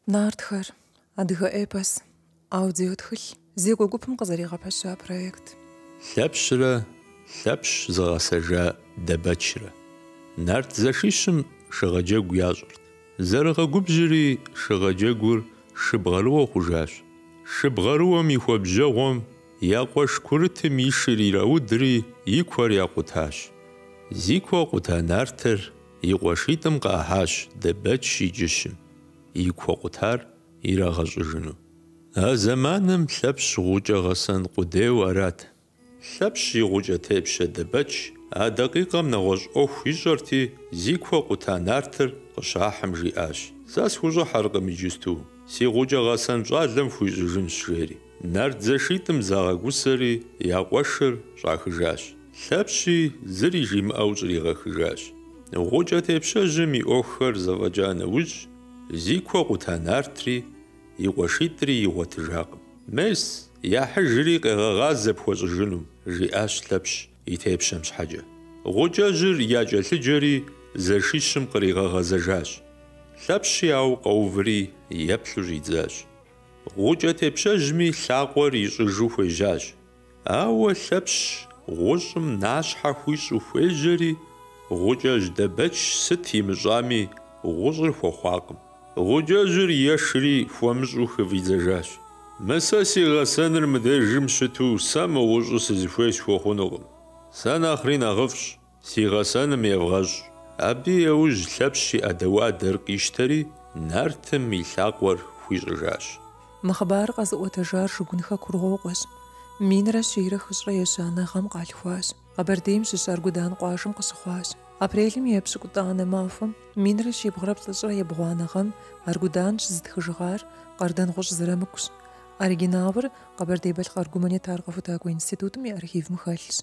Нартхэр адыгэ эпос аудио тхылъ зекӏо гупым къызэригъэпэща проект. Лъэпщрэ лъэпщ зыгъэсэжа дэбэчрэ. Нарт зэшищым шыгъэджэгу ящӏырт. Зэрыгъэгубжьри шыгъэджэгур шыбгъэрыуэ хъужащ. Шыбгъэрыуэм и хуабжьэгъуэм я къуэш курытым и шыр ираудри и куэр якъутащ. Зи куэ къута нартыр и къуэшитӏым къахьащ дэбэч и джыщым. И куэ къутар ирагъэщӏыжыну. А зэманым лъэпщ гъукӏэ гъэсэн къудейуэ арат. Лъэпщ и гъукӏэ тепщэ дэбэч а дакъикъэм нэгъуэщӏ ӏуэху ищӏэрти, зи куэ къута нартыр къыщахьым жиӏащ. Сэ схущӏыхьэркъым иджысту, си гъукӏэ гъэсэн щӏалэм фхуищӏыжынщ жери. Нарт зэшитӏым загъэгусэри я къуэшыр щӏахыжащ. Лъэпщи зыри жимыӏэу щӏригъэхыжащ. Гъукӏэ тепщэжьым и ӏуэхухэр зэфӏэкӏа нэужь, зи куэ къута нартри и къуэшитӏри игъуэтыжакъым. «Мес, яхьыжри къегъэгъазэ пхуэщӏыжыну», – жиӏащ Лъэпщ и тепщэм щхьэкӏэ. Гъукӏэжьыр якӏэлъыджэри зэшищым къригъэгъэзэжащ. Лъэпщи ауэ къэуври еплъу щӏидзащ. Гъукӏэ тепщэжьми лъакъуэр ищӏыжу хуежьащ. Ауэ Лъэпщ гъущӏым нащхьэ хуищӏу хуежьэри, гъукӏэжь дэбэч сыт имыщӏами гъущӏыр хуэхъуакъым. Гъукӏэжьыр ешри хуэмыщӏу хыфӏидзэжащ. «Мы сэ си гъэсэныр мыдежым щыту сэ мыгъущӏу сызыхуей схуэхъунукъым. Сэ нэхъри нэхъыфӏщ, си гъэсэным евгъэщӏ». Абы иужь Лъэпщ и ӏэдэуадэр къищтэри нартым и лъакъуэр хуищӏыжащ. Мы хъыбар къэзыӏуэтэжар шыгун хэкургъуокъуэщ. Минрэ щийрэ хыщӏрэ ещанэ гъэм къалъхуащ. Къэбэрдейм щыщ Аргудан къуажэм къыщыхъуащ. Апрелым и епщыкӏутӏанэ мафӏэм минрэ щибгъурэ плӏыщӏрэ ебгъуанэ гъэм Аргудан щызытхыжыгъар Къардэнгъущ Зэрамыкӏущ. Оригиналыр Къэбэрдей-Балъкъэр гуманитар къэхутакӏуэ институтым и архивым хэлъщ.